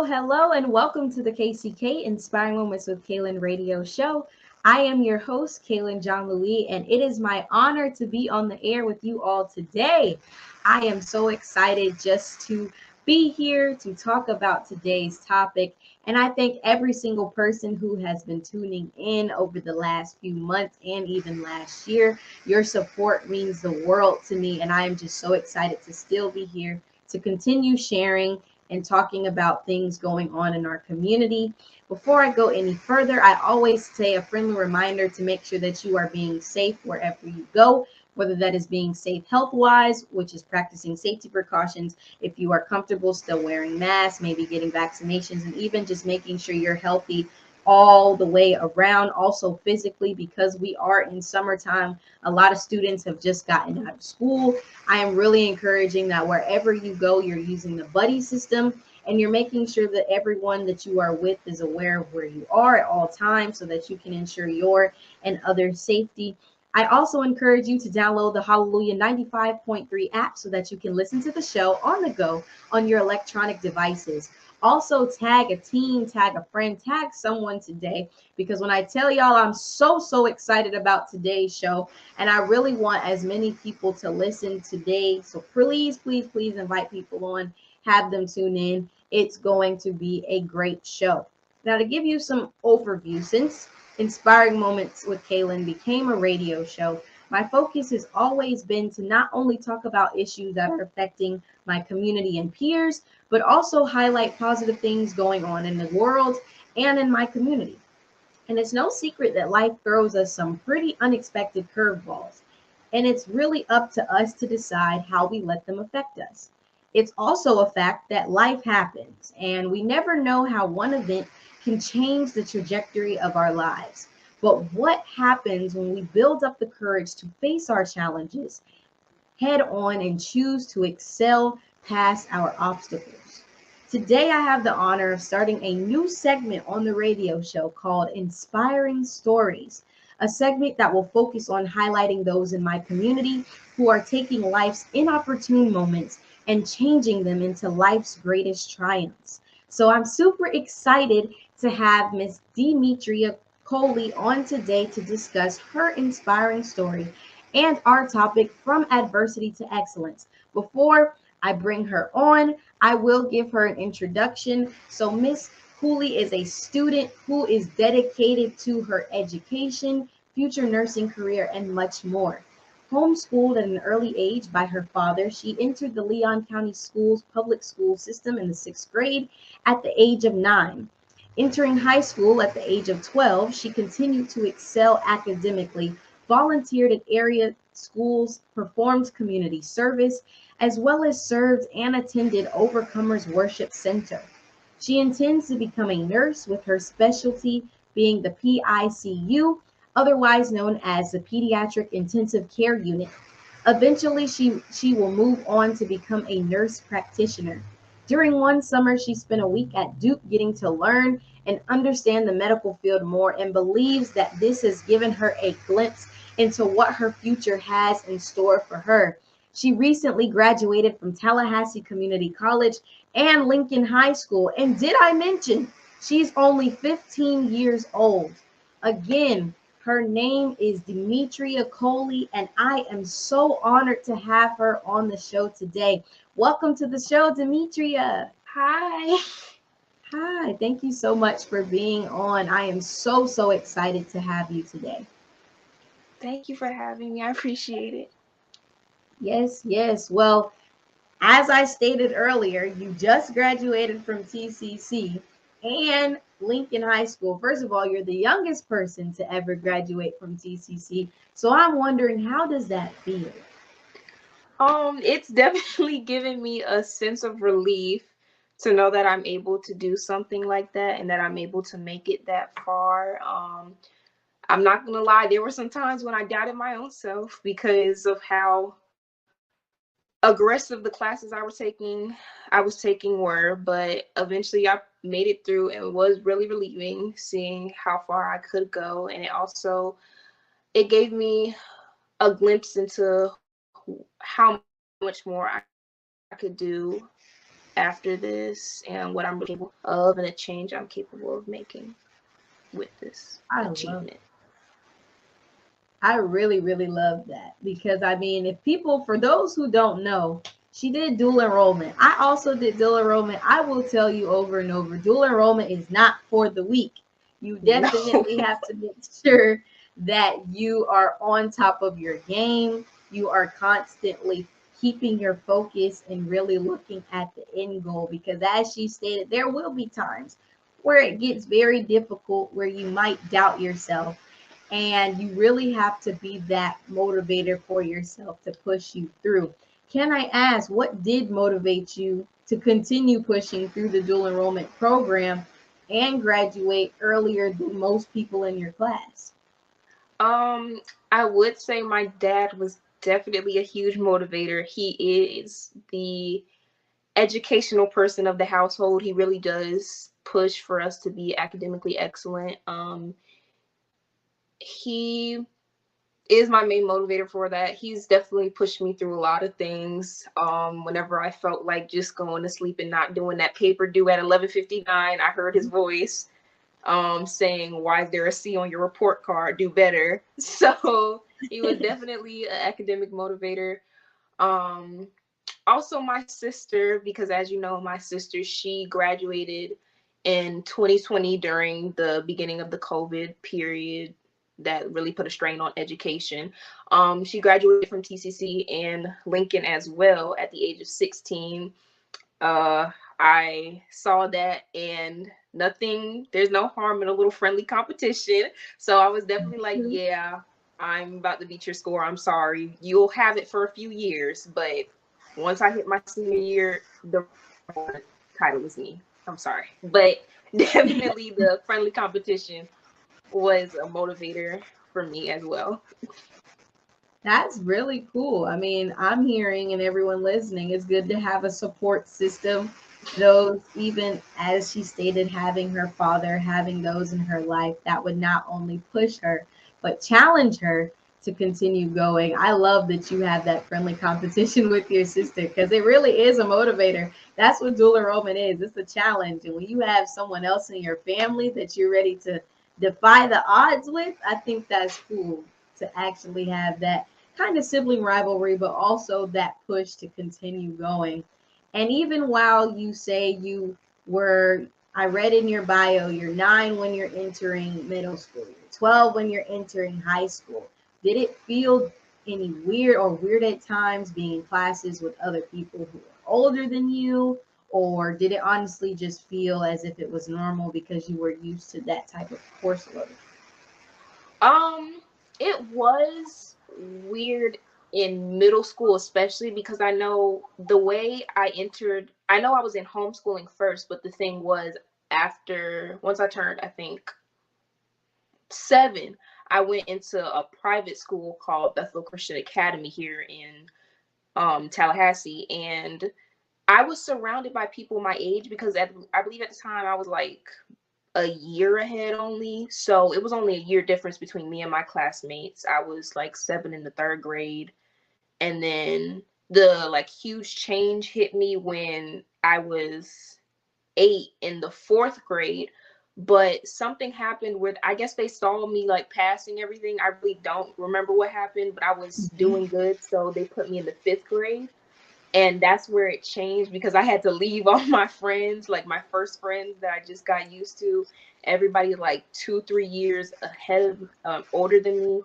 Hello, and welcome to the KCK Inspiring Moments with Kaylin radio show. I am your host, Kaylin John Louis, and it is my honor to be on the air with you all today. I am so excited just to be here to talk about today's topic, and I thank every single person who has been tuning in over the last few months and even last year. Your support means the world to me, and I am just so excited to still be here to continue sharing and talking about things going on in our community. Before I go any further, I always say a friendly reminder to make sure that you are being safe wherever you go, whether that is being safe health-wise, which is practicing safety precautions, if you are comfortable still wearing masks, maybe getting vaccinations, and even just making sure you're healthy all the way around. Also physically, because we are in summertime, a lot of students have just gotten out of school. I am really encouraging that wherever you go, you're using the buddy system and you're making sure that everyone that you are with is aware of where you are at all times so that you can ensure your and others' safety. I also encourage you to download the Hallelujah 95.3 app so that you can listen to the show on the go on your electronic devices. Also, tag a team, tag a friend, tag someone today, because when I tell y'all I'm so excited about today's show, and I really want as many people to listen today. So please invite people on, have them tune in. It's going to be a great show. Now, to give you some overview, since Inspiring Moments with Kaylin became a radio show, my focus has always been to not only talk about issues that are affecting my community and peers, but also highlight positive things going on in the world and in my community. And it's no secret that life throws us some pretty unexpected curveballs, and it's really up to us to decide how we let them affect us. It's also a fact that life happens, and we never know how one event can change the trajectory of our lives. But what happens when we build up the courage to face our challenges head on and choose to excel past our obstacles? Today, I have the honor of starting a new segment on the radio show called Inspiring Stories, a segment that will focus on highlighting those in my community who are taking life's inopportune moments and changing them into life's greatest triumphs. So I'm super excited to have Miss Demetria Coley on today to discuss her inspiring story and our topic, From Adversity to Excellence. Before I bring her on, I will give her an introduction. So Miss Coley is a student who is dedicated to her education, future nursing career, and much more. Homeschooled at an early age by her father, she entered the Leon County Schools public school system in the 6th grade at the age of 9. Entering high school at the age of 12, she continued to excel academically, volunteered at area schools, performed community service, as well as served and attended Overcomers Worship Center. She intends to become a nurse with her specialty being the PICU, otherwise known as the Pediatric Intensive Care Unit. Eventually, she will move on to become a nurse practitioner. During one summer, she spent a week at Duke getting to learn and understand the medical field more, and believes that this has given her a glimpse into what her future has in store for her. She recently graduated from Tallahassee Community College and Lincoln High School. And did I mention she's only 15 years old? Again, her name is Demetria Coley, and I am so honored to have her on the show today. Welcome to the show, Demetria. Hi. Hi, thank you so much for being on. I am so excited to have you today. Thank you for having me. I appreciate it. Yes. Well, as I stated earlier, you just graduated from TCC and Lincoln High School. First of all, you're the youngest person to ever graduate from TCC. So I'm wondering, how does that feel? It's definitely given me a sense of relief to know that I'm able to do something like that and that I'm able to make it that far. I'm not gonna lie, there were some times when I doubted my own self because of how aggressive the classes I was taking were, but eventually I made it through and it was really relieving seeing how far I could go. And it gave me a glimpse into how much more I could do after this and what I'm really capable of and the change I'm capable of making with this I achievement. love I really, really love that because I mean, if people, for those who don't know, she did dual enrollment. I also did dual enrollment. I will tell you over and over, dual enrollment is not for the weak. You No. definitely have to make sure that you are on top of your game. You are constantly keeping your focus and really looking at the end goal because, as she stated, there will be times where it gets very difficult, where you might doubt yourself and you really have to be that motivator for yourself to push you through. Can I ask, what did motivate you to continue pushing through the dual enrollment program and graduate earlier than most people in your class? Um, I would say my dad was definitely a huge motivator. He is the educational person of the household. He really does push for us to be academically excellent. He is my main motivator for that. He's definitely pushed me through a lot of things. Whenever I felt like just going to sleep and not doing that paper due at 11:59, I heard his voice saying, "Why is there a C on your report card? Do better." So he was definitely an academic motivator. Um, Also, my sister, because as you know, my sister, she graduated in 2020 during the beginning of the COVID period that really put a strain on education. She graduated from TCC and Lincoln as well at the age of 16. uh, I saw that, and there's no harm in a little friendly competition. So I was definitely like, yeah, I'm about to beat your score. I'm sorry. You'll have it for a few years, but once I hit my senior year, the title was me. I'm sorry. But definitely the friendly competition was a motivator for me as well. That's really cool. I mean, I'm hearing and everyone listening, it's good to have a support system. Those, even as she stated, having her father, having those in her life that would not only push her, but challenge her to continue going. I love that you have that friendly competition with your sister because it really is a motivator. That's what dual enrollment is. It's a challenge. And when you have someone else in your family that you're ready to defy the odds with, I think that's cool to actually have that kind of sibling rivalry, but also that push to continue going. And even while you say you were, I read in your bio, you're 9 when you're entering middle school, you're 12 when you're entering high school. Did it feel any weird or weird at times being in classes with other people who are older than you? Or did it honestly just feel as if it was normal because you were used to that type of course load? Um, it was weird in middle school, especially because I know the way I entered, I know I was in homeschooling first, but the thing was, once I turned, I think 7, I went into a private school called Bethel Christian Academy here in Tallahassee, and I was surrounded by people my age because I believe at the time I was like a year ahead only. So it was only a year difference between me and my classmates. I was like 7 in the 3rd grade. And then the like huge change hit me when I was 8 in the 4th grade. But something happened where I guess they saw me like passing everything. I really don't remember what happened, but I was doing good. So they put me in the 5th grade, and that's where it changed because I had to leave all my friends, like my first friends that I just got used to. Everybody like 2 3 years ahead of older than me.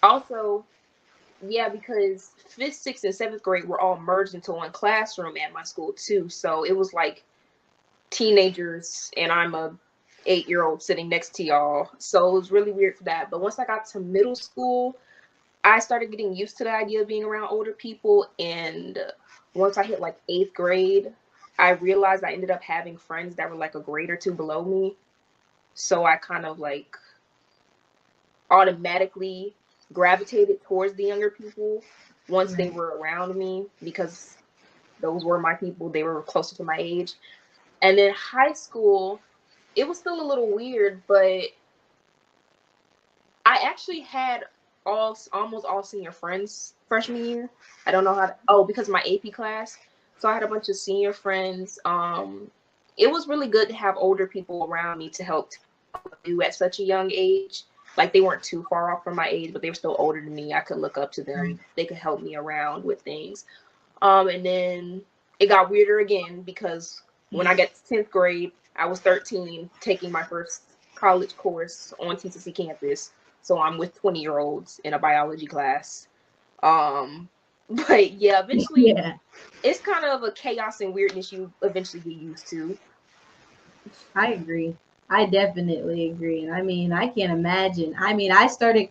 Also, yeah, because 5th, 6th, and 7th grade were all merged into one classroom at my school too. So it was like teenagers, and I'm a 8-year old sitting next to y'all. So it was really weird for that. But once I got to middle school, I started getting used to the idea of being around older people, and once I hit like 8th grade, I realized I ended up having friends that were like a grade or two below me. So I kind of like automatically gravitated towards the younger people once they Right. were around me, because those were my people. They were closer to my age. And then high school, it was still a little weird, but I actually had almost all senior friends freshman year. I don't know how to, oh, because of my AP class. So I had a bunch of senior friends. It was really good to have older people around me to help do at such a young age. Like, they weren't too far off from my age, but they were still older than me. I could look up to Right. them. They could help me around with things. And then it got weirder again, because when I got to 10th grade, I was 13, taking my first college course on TCC campus. So I'm with 20-year-olds in a biology class. Um, but yeah, eventually Yeah, it's kind of a chaos and weirdness you eventually get used to. I agree. I definitely agree. And I mean, I can't imagine. I mean, I started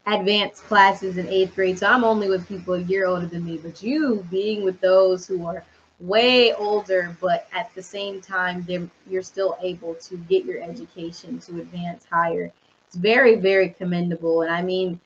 advanced classes in 8th grade, so I'm only with people a year older than me. But you being with those who are way older, but at the same time, you're still able to get your education to advance higher. It's very, very commendable. And I mean,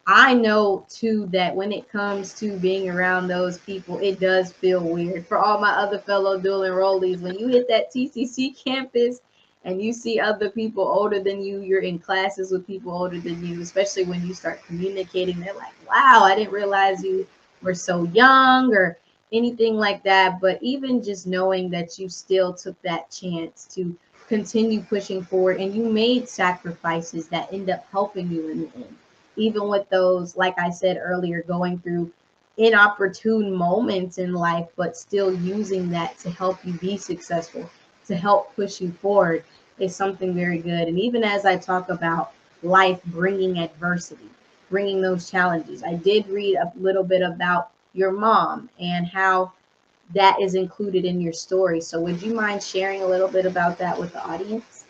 I know too that when it comes to being around those people, it does feel weird. For all my other fellow dual enrollees, when you hit that TCC campus and you see other people older than you, you're in classes with people older than you, especially when you start communicating, they're like, wow, I didn't realize you were so young or anything like that. But even just knowing that you still took that chance to continue pushing forward and you made sacrifices that end up helping you in the end, even with those, like I said earlier, going through inopportune moments in life, but still using that to help you be successful, to help push you forward, is something very good. And even as I talk about life bringing adversity, bringing those challenges, I did read a little bit about your mom and how that is included in your story. So, would you mind sharing a little bit about that with the audience?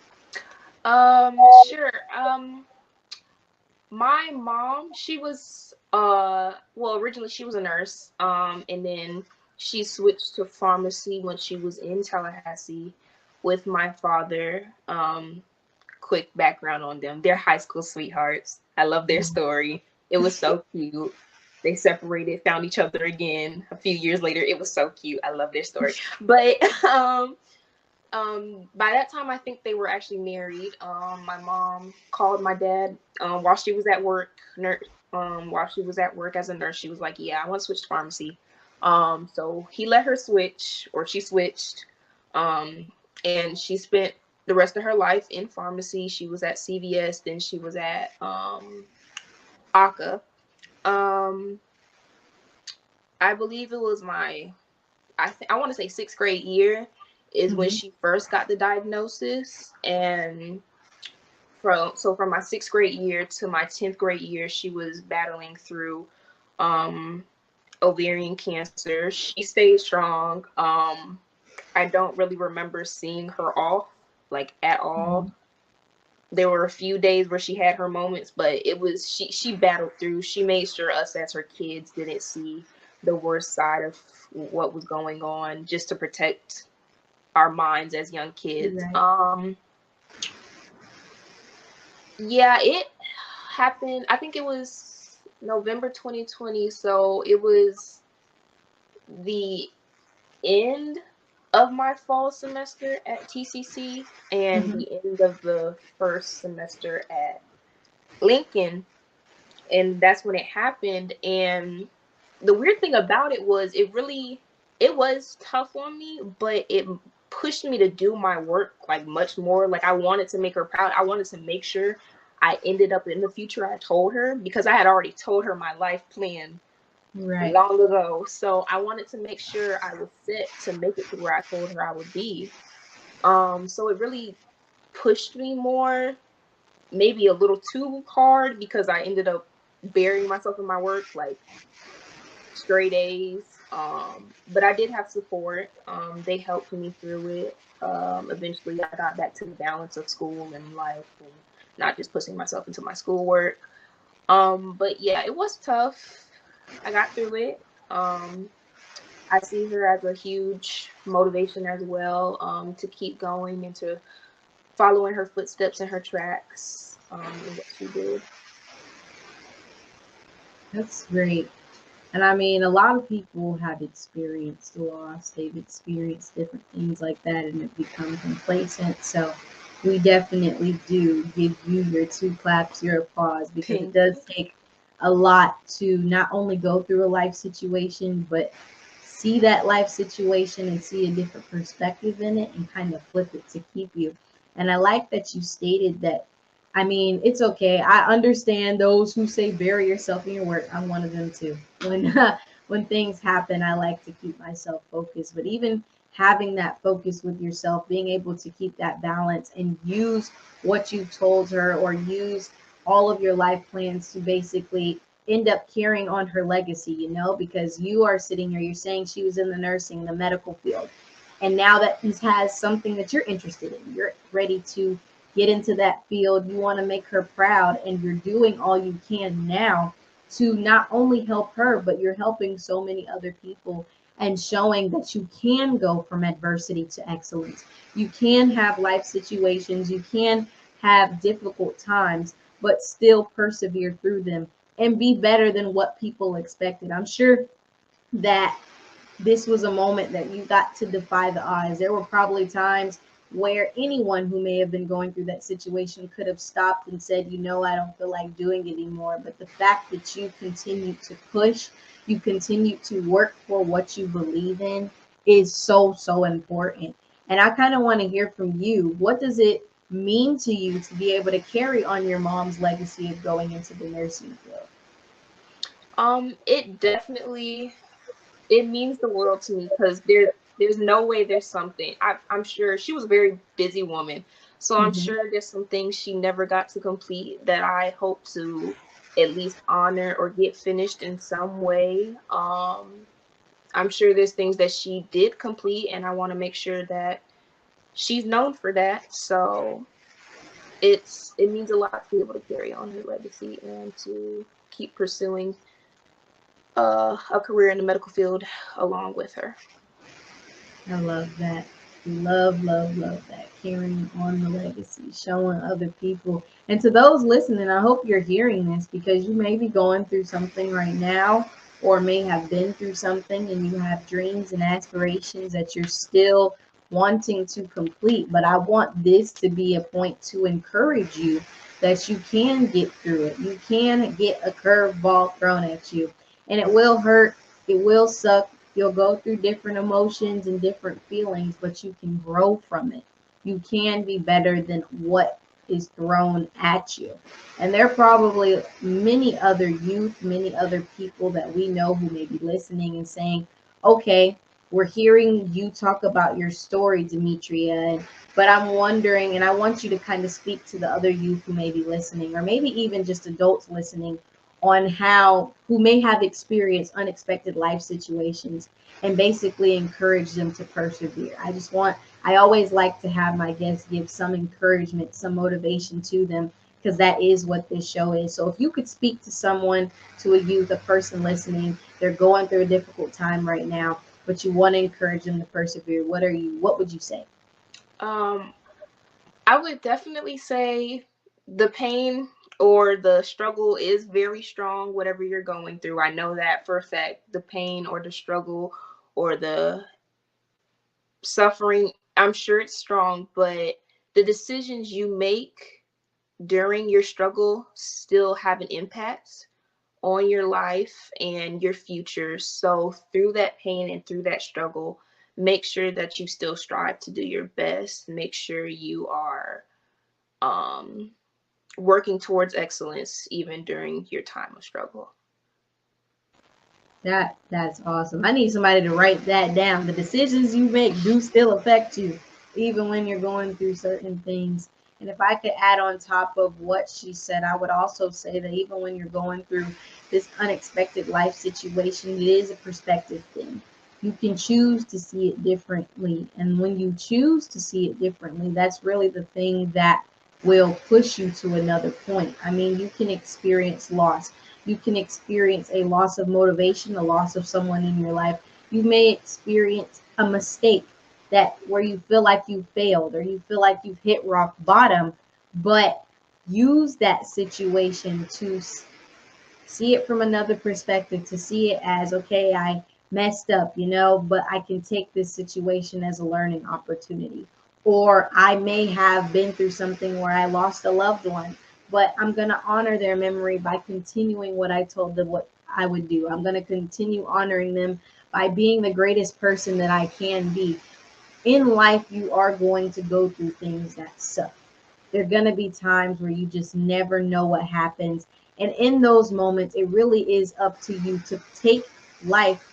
Sure. My mom, she was well, originally she was a nurse, and then she switched to pharmacy when she was in Tallahassee with my father. Quick background on them. They're high school sweethearts. I love their story. It was so cute. They separated, found each other again a few years later. It was so cute. I love their story. But by that time, I think they were actually married. My mom called my dad while she was at work. While she was at work as a nurse, she was like, "Yeah, I want to switch to pharmacy." So he let her switch, or she switched, and she spent the rest of her life in pharmacy. She was at CVS, then she was at ACA. Um, I believe it was I want to say 6th grade year is when Mhm. she first got the diagnosis. And from my 6th grade year to my 10th grade year, she was battling through um ovarian cancer. She stayed strong. I don't really remember seeing her off, like, at all. Mhm. There were a few days where she had her moments, but it was she battled through. She made sure us as her kids didn't see the worst side of what was going on, just to protect our minds as young kids. Right. Yeah, it happened. I think it was November 2020, so it was the end of my fall semester at TCC and Mhm. the end of the first semester at Lincoln, and that's when it happened. And the weird thing about it was, it was tough on me, but it pushed me to do my work like much more. Like, I wanted to make her proud. I wanted to make sure I ended up in the future I told her, because I had already told her my life plan Right. long ago. So I wanted to make sure I was set to make it to where I told her I would be. So it really pushed me more, maybe a little too hard, because I ended up burying myself in my work, like straight A's. But I did have support. They helped me through it. Eventually, I got back to the balance of school and life, and not just pushing myself into my schoolwork. But yeah, it was tough. I got through it. I see her as a huge motivation as well, to keep going and to follow in her footsteps and her tracks, in what she did. That's great. And I mean, a lot of people have experienced loss. They've experienced different things like that and have become complacent. So we definitely do give you your two claps, your applause, because it Thank does you. take a lot to not only go through a life situation, but see that life situation and see a different perspective in it and kind of flip it to keep you. And I like that you stated that. I mean, it's okay. I understand those who say bury yourself in your work. I'm one of them too. When when things happen, I like to keep myself focused. But even having that focus with yourself, being able to keep that balance and use what you told her or use all of your life plans to basically end up carrying on her legacy, because you are sitting here, you're saying she was in the nursing, the medical field. And now that he has something that you're interested in, you're ready to get into that field. You want to make her proud, and you're doing all you can now to not only help her, but you're helping so many other people and showing that you can go from adversity to excellence. You can have life situations, you can have difficult times, but still persevere through them and be better than what people expected. I'm sure that this was a moment that you got to defy the odds. There were probably times where anyone who may have been going through that situation could have stopped and said, I don't feel like doing it anymore. But the fact that you continue to push, you continue to work for what you believe in is so, so important. And I kind of want to hear from you. What does it mean to you to be able to carry on your mom's legacy of going into the nursing field? It definitely, it means the world to me because there's no way there's something. I'm sure she was a very busy woman, so I'm Hmm. sure there's some things she never got to complete that I hope to at least honor or get finished in some way. I'm sure there's things that she did complete, and I want to make sure that she's known for that. So it means a lot to be able to carry on her legacy and to keep pursuing a career in the medical field along with her. I love that. Love, love, love that. Carrying on the legacy, showing other people. And to those listening, I hope you're hearing this because you may be going through something right now or may have been through something and you have dreams and aspirations that you're still wanting to complete. But I want this to be a point to encourage you that you can get through it. You can get a curveball thrown at you, and it will hurt. It will suck. You'll go through different emotions and different feelings, but you can grow from it. You can be better than what is thrown at you. And there are probably many other youth, many other people that we know who may be listening and saying, okay, we're hearing you talk about your story, Demetria, but I'm wondering, and I want you to kind of speak to the other youth who may be listening, or maybe even just adults listening, on how who may have experienced unexpected life situations and basically encourage them to persevere. I always like to have my guests give some encouragement, some motivation to them because that is what this show is. So if you could speak to someone, to a youth, a person listening, they're going through a difficult time right now, but you want to encourage them to persevere. What would you say? Um, I would definitely say the pain or the struggle is very strong, whatever you're going through. I know that for a fact. The pain or the struggle or the suffering, I'm sure it's strong, but the decisions you make during your struggle still have an impact on your life and your future. So, through that pain and through that struggle, make sure that you still strive to do your best. Make sure you are um, working towards excellence even during your time of struggle. That's awesome. I need somebody to write that down. The decisions you make do still affect you, even when you're going through certain things. And if I could add on top of what she said, I would also say that even when you're going through this unexpected life situation, it is a perspective thing. You can choose to see it differently. And when you choose to see it differently, that's really the thing that will push you to another point. I mean, you can experience loss. You can experience a loss of motivation, a loss of someone in your life. You may experience a mistake that where you feel like you failed or you feel like you've hit rock bottom, but use that situation to see it from another perspective, to see it as, okay, I messed up, but I can take this situation as a learning opportunity. Or I may have been through something where I lost a loved one, but I'm going to honor their memory by continuing what I told them what I would do. I'm going to continue honoring them by being the greatest person that I can be. In life, you are going to go through things that suck. There are going to be times where you just never know what happens. And in those moments, it really is up to you to take life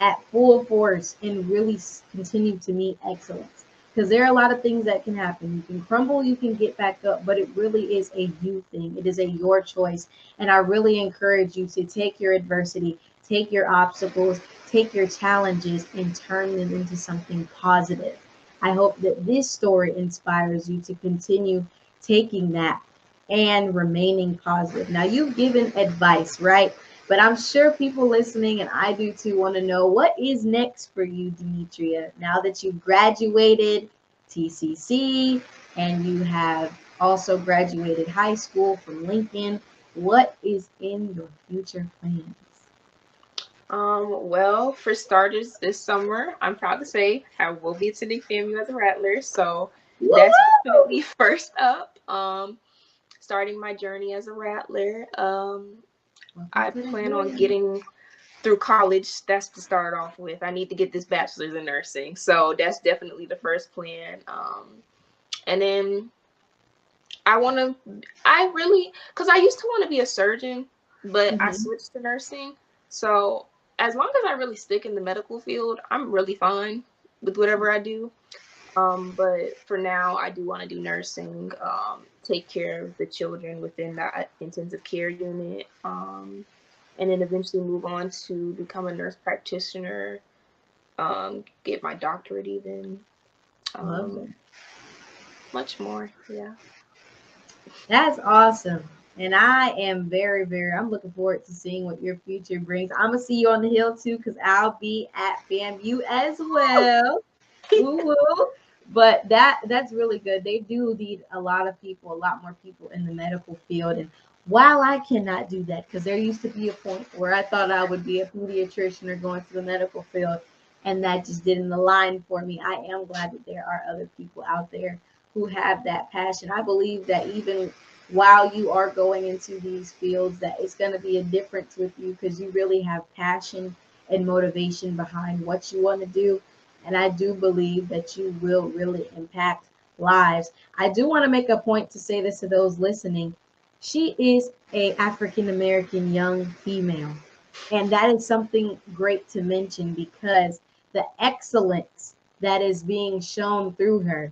at full force and really continue to meet excellence. Because there are a lot of things that can happen. You can crumble, you can get back up, but it really is a you thing. It is a your choice. And I really encourage you to take your adversity, take your obstacles, take your challenges, and turn them into something positive. I hope that this story inspires you to continue taking that and remaining positive. Now, you've given advice, right? But I'm sure people listening, and I do too, want to know what is next for you, Demetria, now that you've graduated TCC and you have also graduated high school from Lincoln. What is in your future plans? Well, for starters, this summer, I'm proud to say I will be attending FAMU as a Rattler, so that's Woo! definitely first up. Starting my journey as a Rattler. Welcome I to the plan on game. getting through college. That's to start off with. I need to get this bachelor's in nursing, so that's definitely the first plan. And then I want to. I really, because I used to want to be a surgeon, but I Mhm. switched to nursing. So as long as I really stick in the medical field, I'm really fine with whatever I do. But for now, I do want to do nursing, take care of the children within that intensive care unit, and then eventually move on to become a nurse practitioner, get my doctorate even, Love that. um, much more. Yeah. That's awesome. And I am I'm looking forward to seeing what your future brings. I'm gonna see you on the hill too, because I'll be at FAMU as well. Woo woo. But that's really good. They do need a lot of people, a lot more people in the medical field. And while I cannot do that, because there used to be a point where I thought I would be a pediatrician or going to the medical field, and that just didn't align for me. I am glad that there are other people out there who have that passion. I believe that even while you are going into these fields, that it's going to be a difference with you because you really have passion and motivation behind what you want to do. And I do believe that you will really impact lives. I do want to make a point to say this to those listening. She is a African American young female. And that is something great to mention because the excellence that is being shown through her,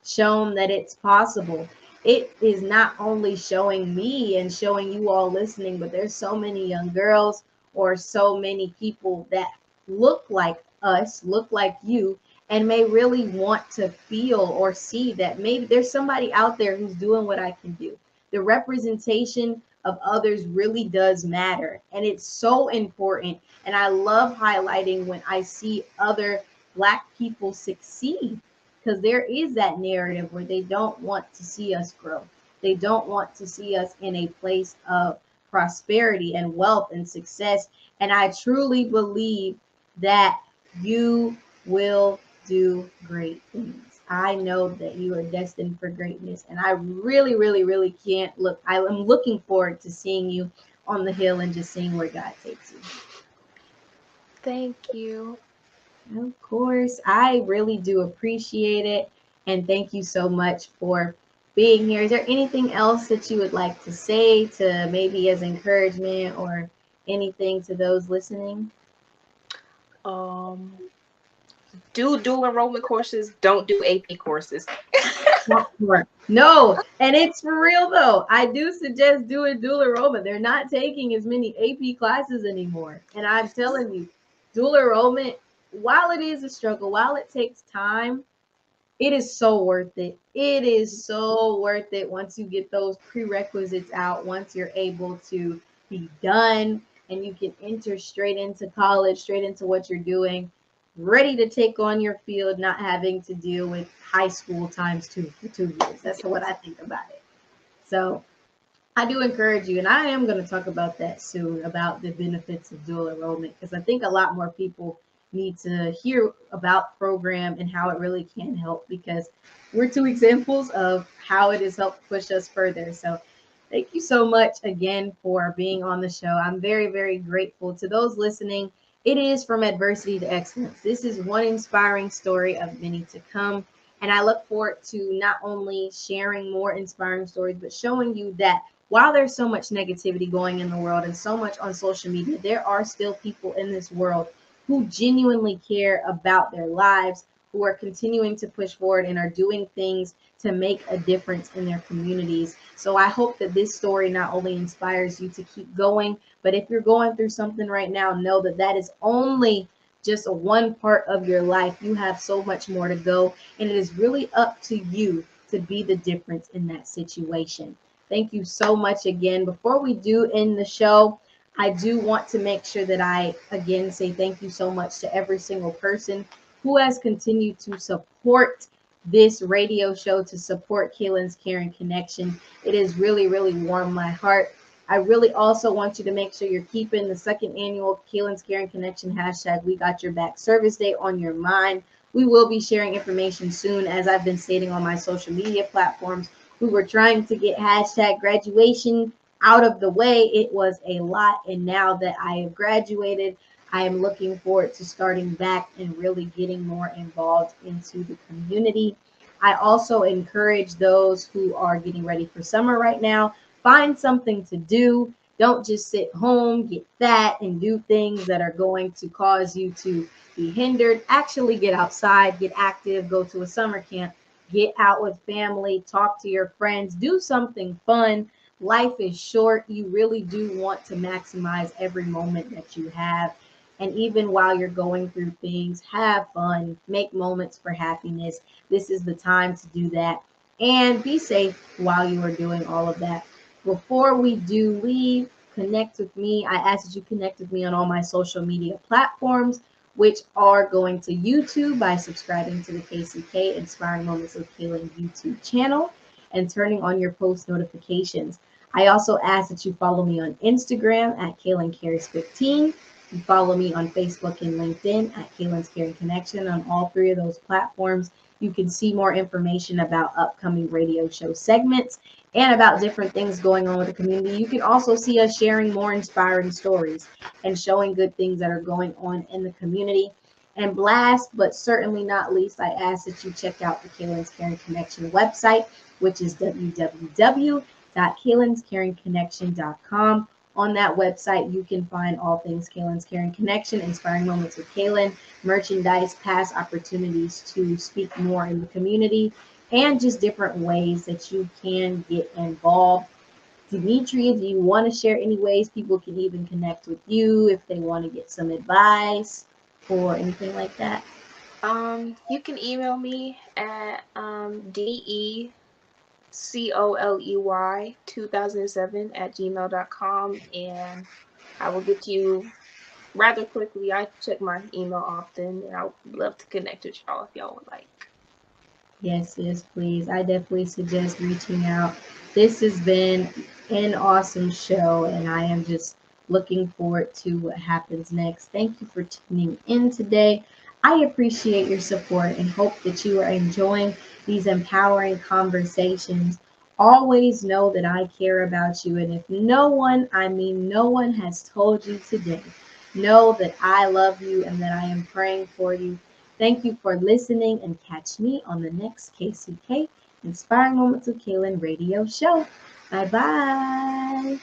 shown that it's possible. It is not only showing me and showing you all listening, but there's so many young girls or so many people that look like us, look like you, and may really want to feel or see that maybe there's somebody out there who's doing what I can do. The representation of others really does matter, and it's so important. And I love highlighting when I see other Black people succeed because there is that narrative where they don't want to see us grow. They don't want to see us in a place of prosperity and wealth and success. And I truly believe that you will do great things. I know that you are destined for greatness. And I really, really, really can't look. I am looking forward to seeing you on the hill and just seeing where God takes you. Thank you. Of course, I really do appreciate it. And thank you so much for being here. Is there anything else that you would like to say to maybe as encouragement or anything to those listening? Um, do dual enrollment courses. Don't do AP courses. No, and it's for real though. I do suggest doing dual enrollment. They're not taking as many AP classes anymore. And I'm telling you, dual enrollment, while it is a struggle, while it takes time, It is so worth it. It is so worth it once you get those prerequisites out, once you're able to be done and you can enter straight into college, straight into what you're doing, ready to take on your field, not having to deal with high school times two for 2 years. That's what I think about it. So I do encourage you, and I am going to talk about that soon about the benefits of dual enrollment because I think a lot more people need to hear about program and how it really can help because we're two examples of how it has helped push us further. So thank you so much again for being on the show. I'm very, very grateful to those listening. It is From Adversity to Excellence. This is one inspiring story of many to come. And I look forward to not only sharing more inspiring stories, but showing you that while there's so much negativity going in the world and so much on social media, there are still people in this world who genuinely care about their lives, who are continuing to push forward and are doing things to make a difference in their communities. So I hope that this story not only inspires you to keep going, but if you're going through something right now, know that that is only just a one part of your life. You have so much more to go, and it is really up to you to be the difference in that situation. Thank you so much again. Before we do end the show, I do want to make sure that I again say thank you so much to every single person who has continued to support this radio show, to support Kaylin's Caring Connection. It has really, really warmed my heart. I really also want you to make sure you're keeping the second annual Kaylin's Caring Connection hashtag We Got Your Back Service Day on your mind. We will be sharing information soon, as I've been stating on my social media platforms. We were trying to get hashtag graduation out of the way. It was a lot. And now that I have graduated, I am looking forward to starting back and really getting more involved into the community. I also encourage those who are getting ready for summer right now, find something to do. Don't just sit home, get fat, and do things that are going to cause you to be hindered. Actually get outside, get active, go to a summer camp, get out with family, talk to your friends, do something fun. Life is short. You really do want to maximize every moment that you have. And even while you're going through things, have fun, make moments for happiness. This is the time to do that. And be safe while you are doing all of that. Before we do leave, connect with me. I ask that you connect with me on all my social media platforms, which are going to YouTube by subscribing to the KCK Inspiring Moments with Kaylin YouTube channel and turning on your post notifications. I also ask that you follow me on Instagram at Kaylin Cares 15. You follow me on Facebook and LinkedIn at Kaylin's Caring Connection. On all three of those platforms, you can see more information about upcoming radio show segments and about different things going on with the community. You can also see us sharing more inspiring stories and showing good things that are going on in the community. And last but certainly not least, I ask that you check out the Kaylin's Caring Connection website, which is www.kaylinscaringconnection.com. On that website, you can find all things Kaylin's Caring Connection, Inspiring Moments with Kaylin, merchandise, past opportunities to speak more in the community, and just different ways that you can get involved. Demetria, do you want to share any ways people can even connect with you if they want to get some advice or anything like that? You can email me at DECOLEY2007 and I will get to you rather quickly. I check my email often, and I would love to connect with y'all if y'all would like. Yes, yes, please. I definitely suggest reaching out. This has been an awesome show, and I am just looking forward to what happens next. Thank you for tuning in today. I appreciate your support and hope that you are enjoying these empowering conversations. Always know that I care about you, and if no one, I mean no one, has told you today, know that I love you and that I am praying for you. Thank you for listening and catch me on the next KCK Inspiring Moments with Kaylin radio show. Bye bye.